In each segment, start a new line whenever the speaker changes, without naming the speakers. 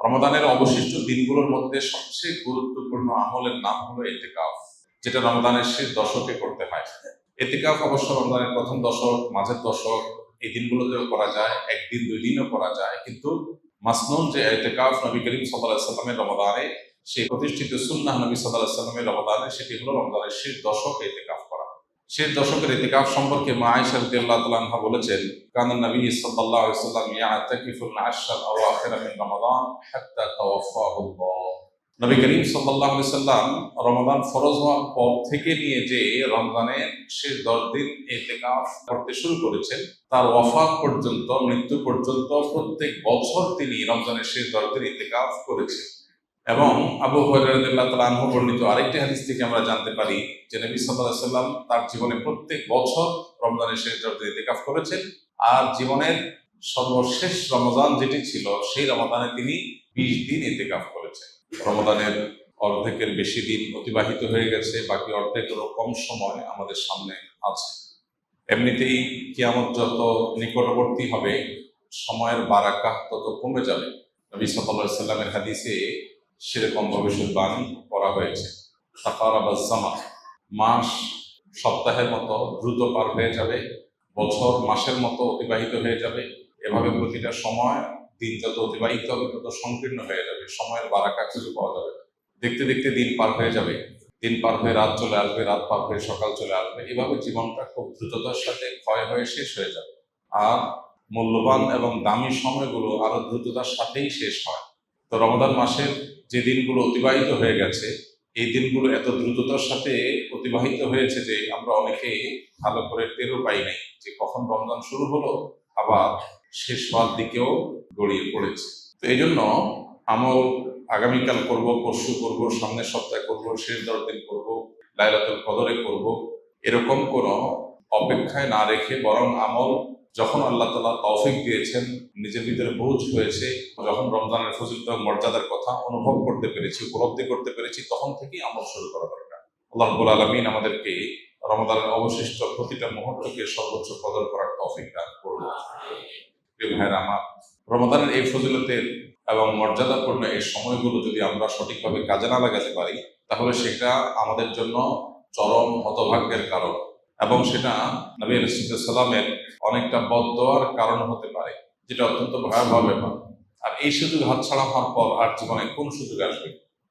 রমাদানের অবশিষ্ট দিনগুলোর মধ্যে সবচেয়ে গুরুত্বপূর্ণ আমলের নাম হলো ইতিকাফ, যেটা রমাদানের শেষ দশকে করতে হয়। ইতিকাফ অবশ্য রমজানের প্রথম দশক, মাঝের দশক, এই দিনগুলোতেও করা যায়, একদিন দুই দিনও করা যায়, কিন্তু মাসনুন যে ইতিকাফ নবী করিম সাল্লাল্লাহু আলাইহি সাল্লামের রমাদানে, সেই প্রতিষ্ঠিত সুন্নাহ নবী সাল্লাল্লাহু আলাইহি সাল্লামের রমাদানে, সেটি হলো রমজানের শেষ দশকে ইতিকাফ করা। শেষ দশকের ইতিকাফ সম্পর্কে মা আয়েশা রাদিয়াল্লাহু তাআলা আনহা বলেছেন, কানা নবী সাল্লাল্লাহু আলাইহি ওয়াসাল্লাম ইয়াতাকিফুল আশরাল আওয়াখির মিন রমাদান হাত্তা তাওয়াফাহুল্লাহ। নবী করিম সাল্লাল্লাহু আলাইহি ওয়াসাল্লাম রমাদান ফরজ হওয়ার পর থেকে নিয়ে যে রমজানের শেষ 10 দিন ইতিকাফ করতে শুরু করেছেন, তার ওয়াফাত পর্যন্ত, মৃত্যু পর্যন্ত প্রত্যেক বছর তিনি রমজানের শেষ 10 দিন ইতিকাফ করেছেন। এবং আবু হুরায়রা রাদিয়াল্লাহু তাআলা আনহু বর্ণিত আরেকটি হাদিস থেকে আমরা জানতে পারি যে নবী সাল্লাল্লাহু আলাইহি ওয়াসাল্লাম তার জীবনে প্রত্যেক বছর রমজানের শেষ 10 দিন ইতিকাফ করেছেন, আর জীবনের সর্বশেষ রমজান যেটি ছিল, সেই রমজানে তিনি 20 দিন ইতিকাফ করেছেন। রমজানের অর্ধেকের বেশি দিন অতিবাহিত হয়ে গেছে, বাকি অর্ধেকেরও কম সময় আমাদের সামনে আছে। এমনিতেই কিয়ামত যত নিকটবর্তী হবে, সময়ের বারাকাহ তত কমে যাবে। নবী সাল্লাল্লাহু আলাইহি সাল্লামের হাদিসে সেরকম ভবিষ্যৎবাণী করা হয়েছে। তাকারাবাজ জামান, মাস সপ্তাহের মতো দ্রুত পার হয়ে যাবে, বছর মাসের মতো অতিবাহিত হয়ে যাবে। এভাবে প্রতিটা সময়, দিন যত অতিবাহিত হবে তত সংকীর্ণ হয়ে যাবে, সময়ের বারাকা খুঁজে পাওয়া যাবে। দেখতে দেখতে দিন পার হয়ে যাবে, দিন পার হয়ে রাত চলে আসবে, রাত পার হয়ে সকাল চলে আসবে। এভাবে জীবনটা খুব দ্রুততার সাথে ক্ষয় হয়ে শেষ হয়ে যাবে, আর মূল্যবান এবং দামি সময়গুলো আরো দ্রুততার সাথেই শেষ হয়। তো রমজান মাসের যে দিনগুলো অতিবাহিত হয়ে গেছে, এই দিনগুলো এত দ্রুততার সাথে অতিবাহিত হয়েছে যে আমরা অনেকেই ভালো করে টেরও পাই নাই যে কখন রমজান শুরু হলো, আবার শেষ হওয়ার দিকেও গড়িয়ে পড়েছে। তো এই জন্য আমল আগামীকাল করব, পরশু করব, সামনের সপ্তাহে করব, শেষ 10 দিন করব, লাইলাতুল কদরে করব, এরকম কোনো অপেক্ষায় না রেখে বরং আমল যখন আল্লাহ তাআলা তৌফিক দিয়েছেন, নিজের ভিতরে বোঝ হয়েছে, যখন রমজানের ফজিলত ও মর্যাদার কথা অনুভব করতে পেরেছি, উপলব্ধি করতে পেরেছি, তখন থেকেই আমল শুরু করা দরকার। আল্লাহ রাব্বুল আলামিন আমাদেরকে রমজানের অবশিষ্ট প্রতিটা মুহূর্তকে সর্বোচ্চ কদর করার তৌফিক দান করুন। প্রিয় ভাইরা আমার, রমজানের এই ফজিলতের এবং মর্যাদাপূর্ণ এই সময়গুলো যদি আমরা সঠিকভাবে কাজে না লাগাতে পারি, তাহলে সেটা আমাদের জন্য চরম হতভাগ্যের কারণ, এবং সেটা নবী রাসূলুল্লাহ সাল্লাল্লাহু আলাইহি ওয়াসাল্লামের অনেকটা বদদোয়ার কারণ হতে পারে, যেটা অত্যন্ত ভয়াবহ ব্যাপার। আর এই সুযোগ হাতছাড়া হওয়ার পর আর জীবনে কোন সুযোগ আসবে?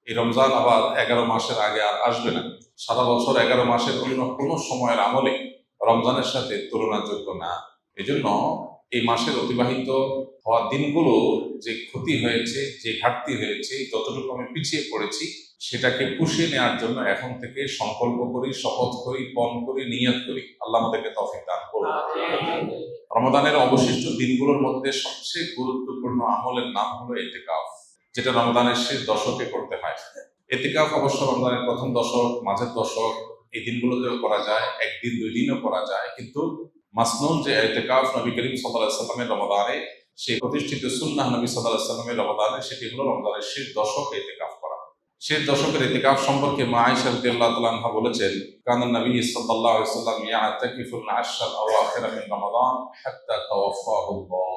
এই রমজান আবার 11 মাসের আগে আর আসবে না। সারা বছর 11 মাসের অন্য কোনো সময়ের আমলে রমজানের সাথে তুলনাযোগ্য না। এই জন্য এই মাসের অতিবাহিত হওয়া দিনগুলো যে ক্ষতি হয়েছে, যে ঘাটতি হয়েছে, যতটুকু আমি পিছিয়ে পড়েছি, সেটাকে পুষিয়ে নেওয়ার জন্য এখন থেকে সংকল্প করি, শপথ করি, পণ করি, নিয়ত করি। আল্লাহ আমাদেরকে তৌফিক দান করুন। রমাদানের অবশিষ্ট দিনগুলোর মধ্যে সবচেয়ে গুরুত্বপূর্ণ আমলের নাম হলো ইতিকাফ, যেটা রমজানের শেষ দশকে করতে হয়। ইতিকাফ অবশ্য রমজানের প্রথম দশক, মাঝের দশক, এই দিনগুলোতেও করা যায়, একদিন দুই দিনও করা যায়, কিন্তু মাসনুন যে ইতিকাফ নবী করিম সাল্লাল্লাহু আলাইহি সাল্লামের রমাদানে, সেই প্রতিষ্ঠিত সুন্নাহ নবী সাল্লাল্লাহু আলাইহি সাল্লামের রমাদানে, সেটি হলো রমজানের শেষ দশকে ইতিকাফ করা। শেষ দশকের ইতিকাফ সম্পর্কে মা আয়েশা রাদিয়াল্লাহু তাআলা আনহা বলেছেন, কানা নবী সাল্লাল্লাহু আলাইহি ওয়াসাল্লাম ইয়াতাকিফুল আশরাল আওয়াখির মিন রমাদান হাত্তা তাওয়াফাহুল্লাহ।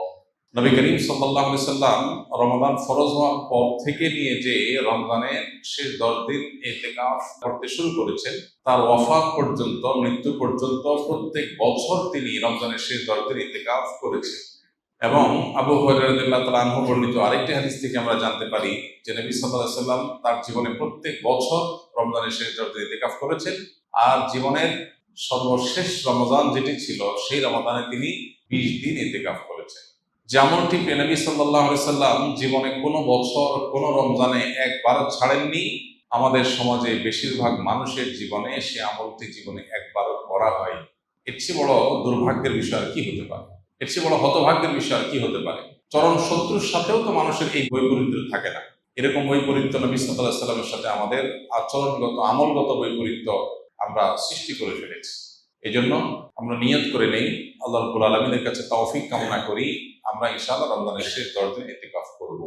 নবী করিম সাল্লাল্লাহু আলাইহি ওয়াসাল্লাম রমাদান ফরজ হওয়ার পর থেকে নিয়ে যে রমজানের শেষ 10 দিন ইতিকাফ করতে শুরু করেছেন, তার ওয়াফাত পর্যন্ত, মৃত্যু পর্যন্ত প্রত্যেক বছর তিনি রমজানের শেষ 10 দিন ইতিকাফ করেছেন। এবং আবু হুরায়রা রাদিয়াল্লাহু তাআলা আনহু বর্ণিত আরেকটি হাদিস থেকে আমরা জানতে পারি যে নবী সাল্লাল্লাহু আলাইহি ওয়াসাল্লাম তার জীবনে প্রত্যেক বছর রমজানের শেষ 10 দিন ইতিকাফ করেছেন, আর জীবনের সর্বশেষ রমজান যেটি ছিল, সেই রমজানে তিনি 20 দিন ইতিকাফ করেছেন। যেমনটি নবী সাল্লাল্লাহু আলাইহি ওয়াসাল্লাম জীবনে কোনো বছর, কোনো রমজানে একবারও ছাড়েননি, আমাদের সমাজে বেশিরভাগ মানুষের জীবনে সে আমলটি জীবনে একবারও করা হয়। এর চেয়ে বড় দুর্ভাগ্যের বিষয় আর কি হতে পারে? এর চেয়ে বড় হতভাগ্যের বিষয় আর কি হতে পারে? চরম শত্রুর সাথেও তো মানুষের এই বৈপরীত্য থাকে না। এরকম বৈপরীত্য নবী সাল্লাল্লাহু আলাইহি ওয়াসাল্লামের সাথে আমাদের আচরণগত, আমলগত বৈপরীত্য আমরা সৃষ্টি করে ফেলেছি। এই জন্য আমরা নিয়ত করে নেই, আল্লাহ রাব্বুল আলামিনের কাছে তৌফিক কামনা করি, আমরা ইনশাআল্লাহ রমজানের শেষ 10 দিন ইতিকাফ করব।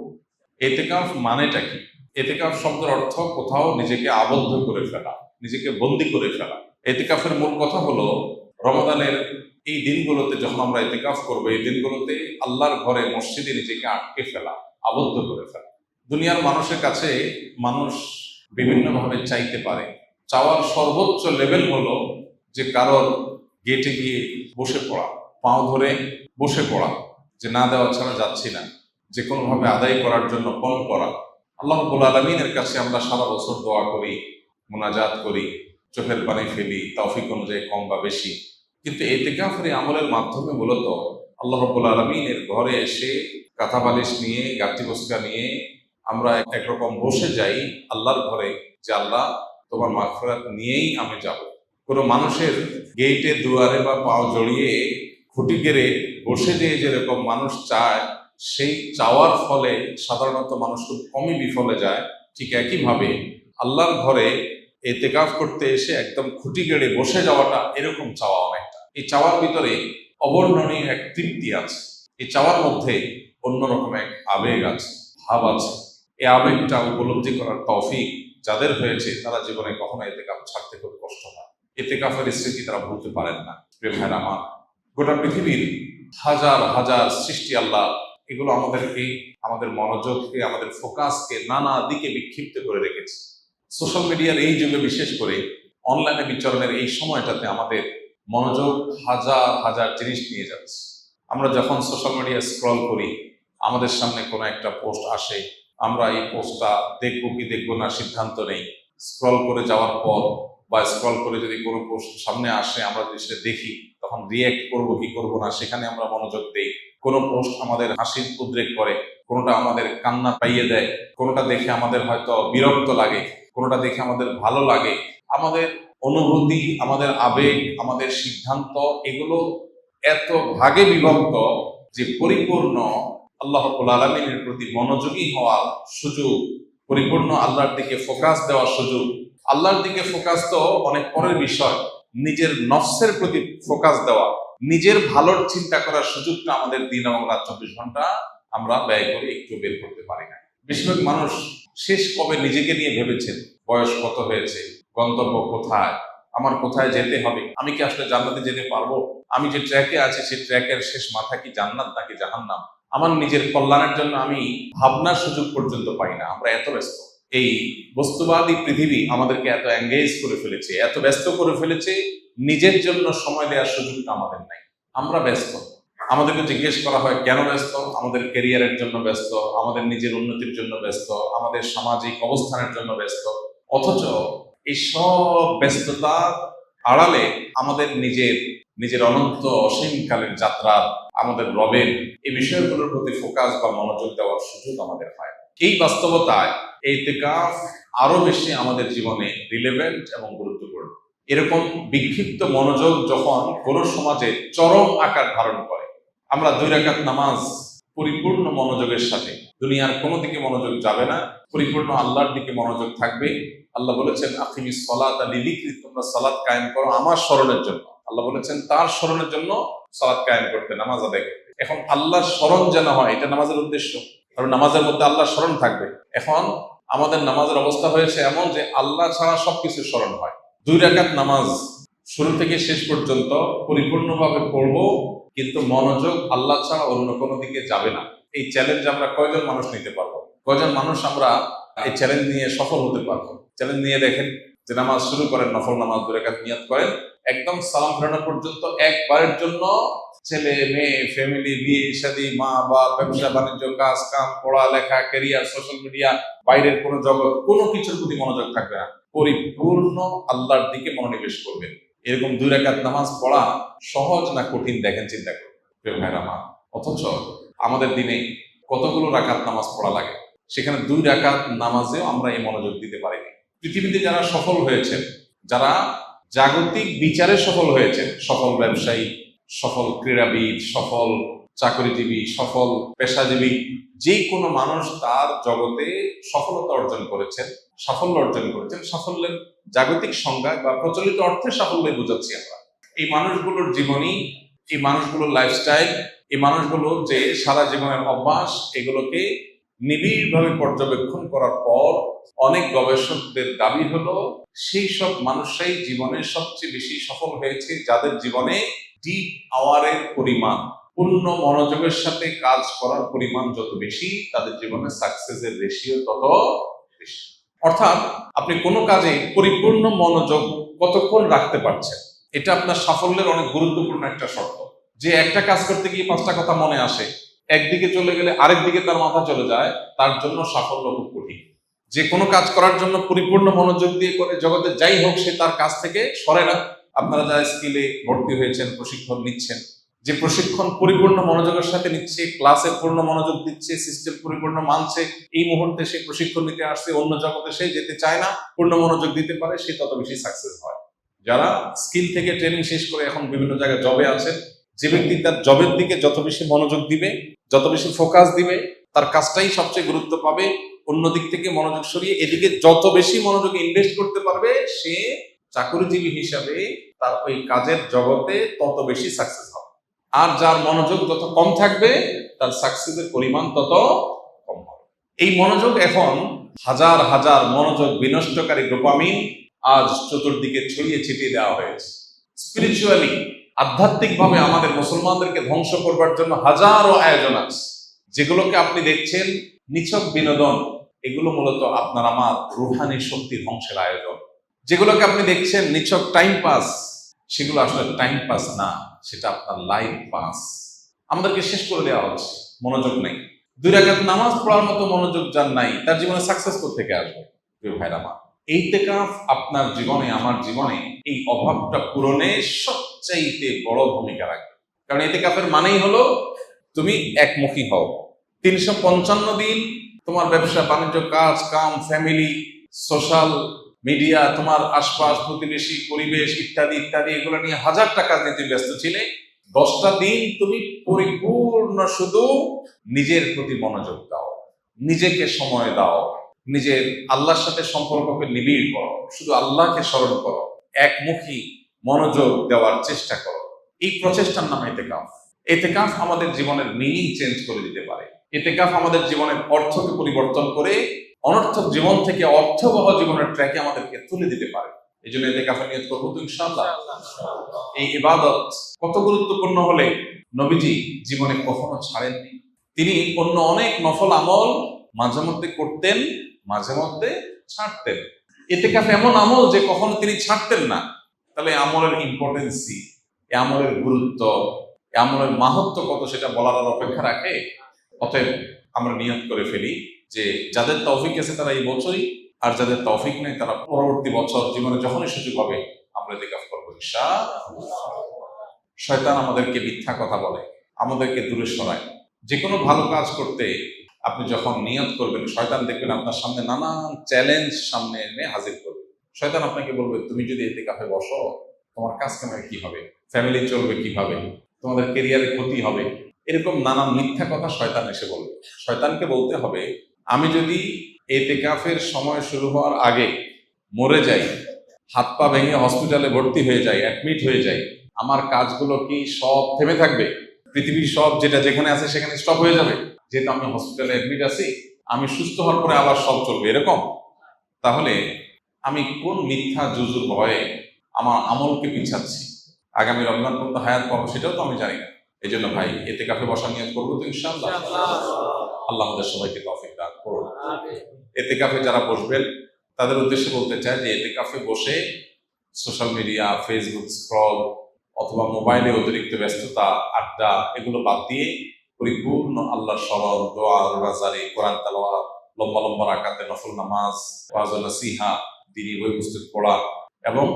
ইতিকাফ মানেটা কি? ইতিকাফ শব্দের অর্থ কোথাও নিজেকে আবদ্ধ করে ফেলা, নিজেকে বন্দী করে ফেলা। ইতিকাফের মূল কথা হলো রমাদানের এই দিনগুলোতে যখন আমরা ইতিকাফ করবো, এই দিনগুলোতে আল্লাহর ঘরে, মসজিদে নিজেকে আটকে ফেলা, আবদ্ধ করে ফেলা। দুনিয়ার মানুষের কাছে মানুষ বিভিন্নভাবে চাইতে পারে। চাওয়ার সর্বোচ্চ লেভেল হলো যে কারোর গেটে গিয়ে বসে পড়া, পাও ধরে বসে পড়া, যে না দেওয়া ছাড়া যাচ্ছি না, যে কোনোভাবে আদায় করার জন্য পণ করা। আল্লাহ রাব্বুল আলামিনের কাছে আমরা সারা বছর দোয়া করি, মুনাজাত করি, চোখের পানি ফেলি তৌফিক অনুযায়ী কম বা বেশি, কিন্তু ইতিকাফের আমলের মাধ্যমে মূলত আল্লাহ রাব্বুল আলামিনের ঘরে এসে কাঁথা বালিশ নিয়ে গাঁথি বস্তা নিয়ে আমরা একরকম বসে যাই আল্লাহর ঘরে, যে আল্লাহ তোমার মাগফিরাত নিয়েই আমি যাব। কোনো মানুষের গেটে দুয়ারে বা পাও জড়িয়ে খুঁটি গেড়ে বসে যেয়ে যেরকম মানুষ চায়, সেই চাওয়ার ফলে সাধারণত মানুষ খুব কমই বিফলে যায়, ঠিক একইভাবে আল্লাহর ঘরে ইতিকাফ করতে এসে একদম খুঁটি গেড়ে বসে যাওয়াটা এরকম চাওয়া অনেকটা। এই চাওয়ার ভিতরে অবর্ণনীয় এক তৃপ্তি আছে, এই চাওয়ার মধ্যে অন্যরকম এক আবেগ আছে, ভাব আছে। এই আবেগটা উপলব্ধি করার তৌফিক যাদের হয়েছে তারা জীবনে কখনো ইতিকাফ ছাড়তে খুব কষ্ট হয়, ইতিকাফের স্মৃতি তারা ভুলতে পারেন না। প্রিয় ভাইরা আমার, গোটা পৃথিবীর হাজার হাজার সৃষ্টি আল্লাহ, এগুলো আমাদেরকে, আমাদের মনোযোগকে, আমাদের ফোকাসকে নানা দিকে বিক্ষিপ্ত করে রেখেছে। সোশ্যাল মিডিয়ার এই যুগে, বিশেষ করে অনলাইনে বিচরণের এই সময়টাতে আমাদের মনোযোগ হাজার হাজার জিনিস নিয়ে যাচ্ছে। আমরা যখন সোশ্যাল মিডিয়া স্ক্রল করি, আমাদের সামনে কোনো একটা পোস্ট আসে, আমরা এই পোস্টটা দেখবো কি দেখবো না সিদ্ধান্ত নেই। স্ক্রল করে যাওয়ার পর বা স্ক্রল করে যদি কোনো পোস্ট সামনে আসে, আমরা যদি সেটা দেখি, তখন রিয়েক্ট করবো কি করবো না সেখানে আমরা মনোযোগ দেই। কোনো পোস্ট আমাদের হাসির উদ্রেক করে, কোনোটা আমাদের কান্না পাইয়ে দেয়, কোনোটা দেখে আমাদের হয়তো বিরক্ত লাগে, কোনোটা দেখে আমাদের ভালো লাগে। আমাদের অনুভূতি, আমাদের আবেগ, আমাদের সিদ্ধান্ত, এগুলো এত ভাগে বিভক্ত যে পরিপূর্ণ আল্লাহ রাব্বুল আলামিনের প্রতি মনোযোগী হওয়ার সুযোগ, পরিপূর্ণ আল্লাহর দিকে ফোকাস দেওয়ার সুযোগ। আল্লাহর দিকে ফোকাস তো অনেক পরের বিষয়, নিজের নফসের প্রতি ফোকাস দেওয়া, নিজের ভালোর চিন্তা করার সুযোগটা আমাদের দিন এবং রাত 24 ঘন্টা আমরা ব্যয় করে একটু বের করতে পারি না। বেশিরভাগ মানুষ শেষ কবে নিজেকে নিয়ে ভেবেছেন, বয়স কত হয়েছে, গন্তব্য কোথায়, আমার কোথায় যেতে হবে, আমি কি আসলে জান্নাতে যেতে পারবো, আমি যে ট্র্যাকে আছি সেই ট্র্যাকের শেষ মাথা কি জান্নাত নাকি জাহান্নাম, আমার নিজের কল্যাণের জন্য আমি ভাবনার সুযোগ পর্যন্ত পাই না। আমরা এত ব্যস্ত, এই বস্তুবাদী পৃথিবী আমাদেরকে এত এঙ্গেজ করে ফেলেছে, এত ব্যস্ত করে ফেলেছে, নিজের জন্য সময় দেওয়ার সুযোগটা আমাদের নাই। আমরা ব্যস্ত, আমাদেরকে জিজ্ঞেস করা হয় কেন ব্যস্ত, আমাদের ক্যারিয়ারের জন্য ব্যস্ত, আমাদের নিজের উন্নতির জন্য ব্যস্ত, আমাদের সামাজিক অবস্থানের জন্য ব্যস্ত। অথচ এই সব ব্যস্ততার আড়ালে আমাদের নিজের অনন্ত অসীমকালের যাত্রার, আমাদের রবের এই বিষয়গুলোর প্রতি ফোকাস বা মনোযোগ দেওয়ার সুযোগ আমাদের হয়। এই বাস্তবতায় ইতিকাফ আরো বেশি আমাদের জীবনে রিলেভেন্ট এবং গুরুত্বপূর্ণ। এরকম বিক্ষিপ্ত মনোযোগ যখন কোনো সমাজে চরম আকার ধারণ করে, আমরা 2 রাকাত নামাজ পরিপূর্ণ মনোযোগের সাথে, দুনিয়ার কোনো দিকে মনোযোগ যাবে না, পরিপূর্ণ আল্লাহর দিকে মনোযোগ থাকবে। আল্লাহ বলেছেন আকিমিস সালাতা লিযিকরি, তোমরা সালাত কায়েম করো আমার স্মরণের জন্য। আল্লাহ বলেছেন তার স্মরণের জন্য সালাত কায়েম করতে, নামাজ আদায় করতে। এখন আল্লাহর স্মরণ যেন হয়, এটা নামাজের উদ্দেশ্য, কারণ নামাজের মধ্যে আল্লাহর স্মরণ থাকবে। এখন আমাদের নামাজের অবস্থা হয়েছে এমন যে আল্লাহ ছাড়া সবকিছু স্মরণ হয়। 2 রাকাত নামাজ শুরু থেকে শেষ পর্যন্ত পরিপূর্ণভাবে পড়বো, কিন্তু মনোযোগ আল্লাহ ছাড়া অন্য কোনো দিকে যাবে না। এই চ্যালেঞ্জ আমরা কয়জন মানুষ নিতে পারবো, কয়জন মানুষ আমরা এই চ্যালেঞ্জ নিয়ে সফল হতে পারবো? চ্যালেঞ্জ নিয়ে দেখেন, যে নামাজ শুরু করেন, নফল নামাজ 2 রাকাত নিয়ত করেন, একদম সালাম ফেরানো পর্যন্ত একবারের জন্য ছেলে মেয়ে, ফ্যামিলি, বিয়ে শাদী, মা বাবা, ব্যবসা বাণিজ্য, কাজ কাম, পড়ালেখা, ক্যারিয়ার, সোশ্যাল মিডিয়া, বাইরের কোনো জগৎ, কোনো কিছুর প্রতি মনোযোগ থাকবে না, পরিপূর্ণ আল্লাহর দিকে মনোনিবেশ করবেন। এরকম 2 রাকাত নামাজ পড়া সহজ না কঠিন দেখেন, চিন্তা করুন প্রিয় ভাইরা আমার। অথচ আমাদের দিনে কতগুলো রাকাত নামাজ পড়া লাগে, সেখানে 2 রাকাত নামাজেও আমরা এই মনোযোগ দিতে পারিনি। পৃথিবীতে যারা সফল হয়েছেন, যারা জাগতিক বিচারে সফল হয়েছেন, সফল ব্যবসায়ী, সফল ক্রীড়াবিদ, সফল চাকরিজীবী, সফল পেশাজীবী, যে কোনো মানুষ তার জগতে সফলতা অর্জন করেছেন, সাফল্য অর্জন করেছেন। সাফল্যের জাগতিক সংজ্ঞা বা প্রচলিত অর্থে সাফল্যই বোঝাচ্ছি আমরা। এই মানুষগুলোর জীবনী, এই মানুষগুলোর লাইফস্টাইল, এই মানুষগুলো যে সারা জীবনের অভ্যাস, এগুলোকে নিবিড়ভাবে পর্যবেক্ষণ করার পর অনেক গবেষকদের দাবি হলো সেই সব মানুষরাই জীবনে সবচেয়ে বেশি সফল হয়েছে যাদের জীবনে ডিপ আওয়ারের পরিমাণ, পূর্ণ মনোযোগের সাথে কাজ করার পরিমাণ যত বেশি, তাদের জীবনে সাকসেসের রেশিও তত বেশি। অর্থাৎ আপনি কোনো কাজে পরিপূর্ণ মনোযোগ কতক্ষণ রাখতে পারছেন, এটা আপনার সাফল্যের অনেক গুরুত্বপূর্ণ একটা শর্ত। যে একটা কাজ করতে গিয়ে 5টা কথা মনে আসে, একদিকে চলে গেলে আরেক দিকে তার মাথা চলে যায়, তার জন্য সাফল্য খুব কঠিন। যে কোনো কাজ করার জন্য পরিপূর্ণ মনোযোগ দিয়ে করে, জগতে যাই হোক সে তার কাজ থেকে সরে না। আপনারা যারা স্কিলে ভর্তি হয়েছেন, প্রশিক্ষণ নিচ্ছেন, যে প্রশিক্ষণ পরিপূর্ণ মনোযোগের সাথে নিচ্ছে, ক্লাসে পূর্ণ মনোযোগ দিচ্ছে, সিস্টেম পরিপূর্ণ মানছে, এই মুহূর্তে সে প্রশিক্ষণ নিতে আসছে, অন্য জগতে সে যেতে চায় না, পূর্ণ মনোযোগ দিতে পারে, সে তত বেশি সাকসেস হয়। যারা স্কিল থেকে ট্রেনিং শেষ করে এখন বিভিন্ন জায়গায় জবে আছেন, যে ব্যক্তি তার জবের দিকে যত বেশি মনোযোগ দিবে, যত বেশি ফোকাস দিবে, তার কাজটাই সবচেয়ে গুরুত্ব পাবে, অন্য দিক থেকে মনোযোগ সরিয়ে এদিকে যত বেশি মনোযোগ ইনভেস্ট করতে পারবে, সে চাকরিজীবী হিসাবে তার ওই কাজের জগতে তত বেশি সাকসেস হবে। আর যার মনোযোগ যত কম থাকবে, তার সাকসেসের পরিমাণ তত কম হবে। এই মনোযোগ এখন হাজার হাজার মনোযোগ বিনষ্টকারী ডোপামিন আজ চতুর্দিকে ছড়িয়ে ছিটিয়ে দেওয়া হয়েছে। স্পিরিচুয়ালি, আধ্যাত্মিকভাবে আমাদের মুসলমানদেরকে ধ্বংস করবার জন্য হাজারো আয়োজন আছে। যেগুলোকে আপনি দেখছেন নিছক বিনোদন, এগুলো মূলত আপনার আমার রুহানি শক্তি ধ্বংসের আয়োজন। যেগুলোকে আপনি দেখছেন নিছক টাইম পাস, সেগুলো আসলে টাইম পাস না, সেটা আপনার লাইফ পাস। আমাদেরকে শেষ করে দেওয়া হচ্ছে, মনোযোগ নেই। 2 রাকাত নামাজ পড়ার মতো মনোযোগ যার নাই, তার জীবনে সাকসেস থেকে আসবে? প্রিয় ভাইরা আমার, ইতিকাফ আপনার জীবনে, আমার জীবনে এই অভাবটা পূরণে সবচাইতে বড় ভূমিকা রাখবে। কারণ ইতিকাফের মানেই হলো তুমি একমুখী হও। 355 দিন তোমার ব্যবসা বাণিজ্য, কাজ কাম, ফ্যামিলি, সোশ্যাল মিডিয়া, তোমার আশপাশ, প্রতিবেশী, পরিবেশ ইত্যাদি ইত্যাদি, এগুলো নিয়ে হাজার টাকা দিয়ে তুমি ব্যস্ত ছিলে। 10টা দিন তুমি পরিপূর্ণ শুধু নিজের প্রতি মনোযোগ দাও, নিজেকে সময় দাও, নিজের আল্লাহর সাথে সম্পর্ককে নিবিড় করো, শুধু আল্লাহকে স্মরণ করো, একমুখী মনোযোগ দেওয়ার চেষ্টা করো। এই প্রচেষ্টার নাম ইতিকাফ। ইতিকাফ আমাদের জীবনের মিনিং চেঞ্জ করে দিতে পারে। ইতিকাফ আমাদের জীবনের অর্থকে পরিবর্তন করে অনর্থক জীবন থেকে অর্থবহ জীবনের ট্র্যাকে আমাদেরকে তুলে দিতে পারে। এই জন্য ইতিকাফের নিয়ত করবো তো ইনশাআল্লাহ। এই ইবাদত কত গুরুত্বপূর্ণ হলে নবীজি জীবনে কখনো ছাড়েননি। তিনি অন্য অনেক নফল আমল মাঝে মধ্যে করতেন, মাঝে মধ্যে ছাড়তেন। ইতিকাফ এমন আমল যে কখনো তিনি ছাড়তেন না। তাহলে আমলের ইম্পর্টেন্সি, এ আমলের গুরুত্ব, এ আমলের মাহাত্ম্য কত, সেটা বলার আর অপেক্ষা রাখে? অতএব আমরা নিয়ত করে ফেলি যে যাদের তৌফিক আছে তারা এই বছরই, আর যাদের তৌফিক নেই তারা পরবর্তী বছর জীবনে যখনই সুযোগ হবে আমরা ইতিকাফ করবো ইনশাআল্লাহ। শয়তান আমাদেরকে মিথ্যা কথা বলে, আমাদেরকে দূরে সরায়। যে কোনো ভালো কাজ করতে আপনি যখন নিয়ত করবেন, শয়তান দেখবেন আপনার সামনে নানান চ্যালেঞ্জ সামনে এনে হাজির করবে। শয়তান আপনাকে বলবে, তুমি যদি ইতিকাফে বসো, তোমার কাজ কামের কি হবে, ফ্যামিলি চলবে কিভাবে, তোমাদের কেরিয়ারে ক্ষতি হবে, এরকম নানান মিথ্যা কথা শয়তান এসে বলবে। শয়তানকে বলতে হবে, আমি যদি ইতিকাফের সময় শুরু হওয়ার আগে মরে যাই, হাত পা ভেঙে হসপিটালে ভর্তি হয়ে যাই, অ্যাডমিট হয়ে যাই, আমার কাজগুলো কি সব থেমে থাকবে? পৃথিবীর সব যেটা যেখানে আছে সেখানে স্টপ হয়ে যাবে? যেহেতু আমি হসপিটালে অ্যাডমিট আছি, আমি সুস্থ হওয়ার পরে আবার সব চলবে এরকম? তাহলে আমি কোন মিথ্যা জুজুর ভয়ে আমার আমলকে পিছাচ্ছি? আগামী রমজান পর্যন্ত হায়াত পাবো সেটাও তো আমি জানি না। এই জন্য ভাই ইতিকাফে বসার নিয়ত করবো তো ইনশাআল্লাহ। আল্লাহ আমাদের সবাইকে তৌফিক দান করুন। ইতিকাফে যারা বসবেন তাদের উদ্দেশ্যে বলতে চাই যে ইতিকাফে বসে সোশ্যাল মিডিয়া, ফেসবুক স্ক্রল অথবা মোবাইলে অতিরিক্ত ব্যস্ততা, আড্ডা, এগুলো বাদ দিয়ে পরিপূর্ণ আল্লাহর স্মরণ, দোয়া, রোজাদারি, কোরআন তেলাওয়াত, লম্বা লম্বা রাকাতে নফল নামাজ, ওয়াজ ও নসিহা, দ্বীনি বই পুস্তক পড়া এবং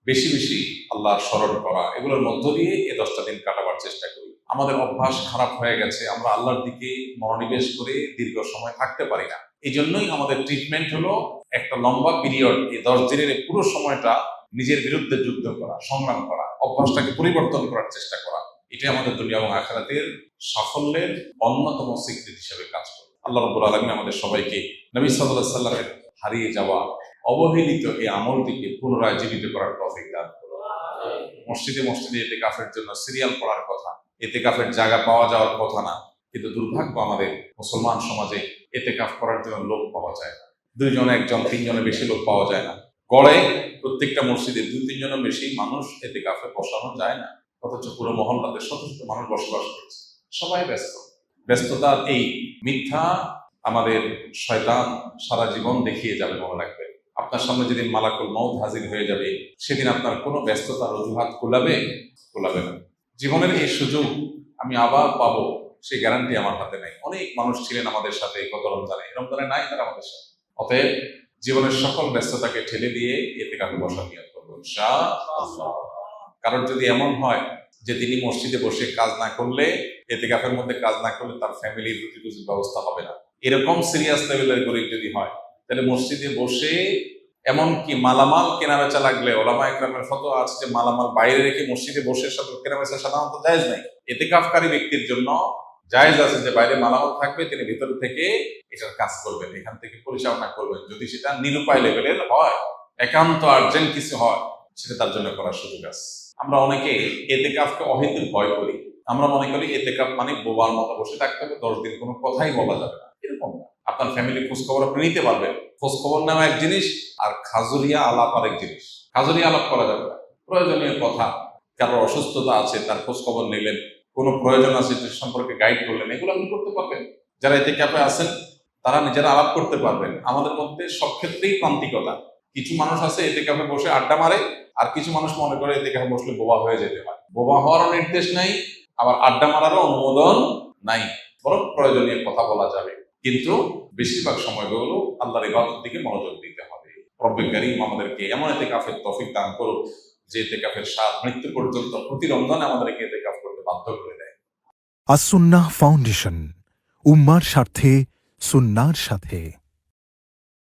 বেশি বেশি আল্লাহর স্মরণ করা, এগুলোর মধ্য দিয়ে এই 10টা দিন কাটাবার চেষ্টা করি। আমাদের অভ্যাস খারাপ হয়ে গেছে, আমরা আল্লাহর দিকে মনোনিবেশ করে দীর্ঘ সময় থাকতে পারি না। এই জন্যই আমাদের ট্রিটমেন্ট হলো একটা লম্বা পিরিয়ড, এই 10 দিনের পুরো সময়টা নিজের বিরুদ্ধে যুদ্ধ করা, সংগ্রাম করা, অভ্যাসটাকে পরিবর্তন করার চেষ্টা করা। এটাই আমাদের দুনিয়া এবং আখিরাতের সাফল্যের অন্যতম স্বীকৃতি হিসেবে কাজ করে। আল্লাহ রাব্বুল আলামিন আমাদের সবাইকে নবী সাল্লাল্লাহু আলাইহি সাল্লামের হারিয়ে যাওয়া অবহেলিত এই আমলটিকে পুনরায় জীবিত করার তৌফিক দান করুন। মসজিদে মসজিদে ইতিকাফের জন্য সিরিয়াল পড়ার কথা, ইতিকাফের জায়গা পাওয়া যাওয়ার কথা না, কিন্তু দুর্ভাগ্য আমাদের মুসলমান সমাজে ইতিকাফ করার জন্য লোক পাওয়া যায় না। 2 জন, 1 জন, 3 জনের বেশি লোক পাওয়া যায় না। গড়ে প্রত্যেকটা মসজিদে 2-3 জনের বেশি মানুষ ইতিকাফে বসানো যায় না, অথচ পুরো মহল্লাতে শত শত মানুষ বসবাস করছে। সবাই ব্যস্ত। ব্যস্ততার এই মিথ্যা আমাদের শয়তান সারা জীবন দেখিয়ে যাবে, মনে রাখবে। আপনার সামনে যেদিন মালাকুল মউত হাজির হয়ে যাবে, সেদিন আপনার কোনো ব্যস্ততার অজুহাত কুলাবে না। জীবনের এই সুযোগ আমি আবার পাবো, সেই গ্যারান্টি আমার হাতে নাই। অনেক মানুষ ছিলেন আমাদের সাথে গত রমজানে নাই তারা আমাদের সাথে। অতএব জীবনের সকল ব্যস্ততাকে ঠেলে দিয়ে ইতিকাফে বসা নিয়ত করবো ইনশাআল্লাহ। কারণ যদি এমন হয় যে তিনি মসজিদে বসে কাজ না করলে, ইতিকাফের মধ্যে কাজ না করলে তার ফ্যামিলির রুটি রুজির ব্যবস্থা হবে না, এরকম সিরিয়াস লেভেলের গরিব যদি হয়, তাহলে মসজিদে বসে এমনকি মালামাল কেনাবেচা লাগলে, ওলামা ইকরামের ফতোয়া আছে যে মালামাল বাইরে রেখে মসজিদে বসে কেনাবেচা সাধারণত জায়েজ নাই। ইতিকাফকারী ব্যক্তির জন্য জায়েজ আছে যে বাইরে মালামাল থাকবে, তিনি ভিতর থেকে এটার কাজ করবেন, এখান থেকে পরিচালনা করবেন। যদি সেটা নিরুপায় লেভেলের হয়, একান্ত আর্জেন্ট কিছু হয়, সেটা তার জন্য করার সুযোগ আছে। আমরা অনেকে ইতিকাফকে অহেতুক ভয় করি। আমরা মনে করি ইতিকাফ মানে বোবার মতো বসে থাকতে হবে, 10 দিন কোনো কথাই বলা যাবে না, এরকম না। আপনার ফ্যামিলি খোঁজখবর আপনি নিতে পারবেন। খোঁজখবর নেওয়া এক জিনিস, আর খাজুরিয়া আলাপ আরেক জিনিস। খাজুরিয়া আলাপ করা যাবে না, প্রয়োজনীয় কথা, কারোর অসুস্থতা আছে তার খোঁজখবর নিলেন, কোনো প্রয়োজন আছে সে সম্পর্কে গাইড করলেন, এগুলো আপনি করতে পারবেন। যারা ইতিকাফে আছেন তারা নিজেরা আলাপ করতে পারবেন। আমাদের মধ্যে সব ক্ষেত্রেই প্রান্তিকতা। কিছু মানুষ আছে ইতিকাফে বসে আড্ডা মারে, আর কিছু মানুষ মনে করে ইতিকাফে বসলে বোবা হয়ে যেতে হয়। বোবা হওয়ারও নির্দেশ নাই, আবার আড্ডা মারারও অনুমোদন নাই। বরং প্রয়োজনীয় কথা বলা যাবে, কিন্তু বেশিরভাগ সময়গুলো আল্লাহর ইবাদতের দিকে মনোযোগ দিতে হবে। রব্বুল কারীম আমাদেরকে এমন ইতিকাফের তৌফিক দান করুক যে ইতিকাফের স্বাদ মৃত্যু পর্যন্ত প্রতি রমজানে আমাদেরকে ইতিকাফ করতে বাধ্য করে দেয়।
আস-সুন্নাহ ফাউন্ডেশন, উম্মার স্বার্থে সুন্নাহর সাথে।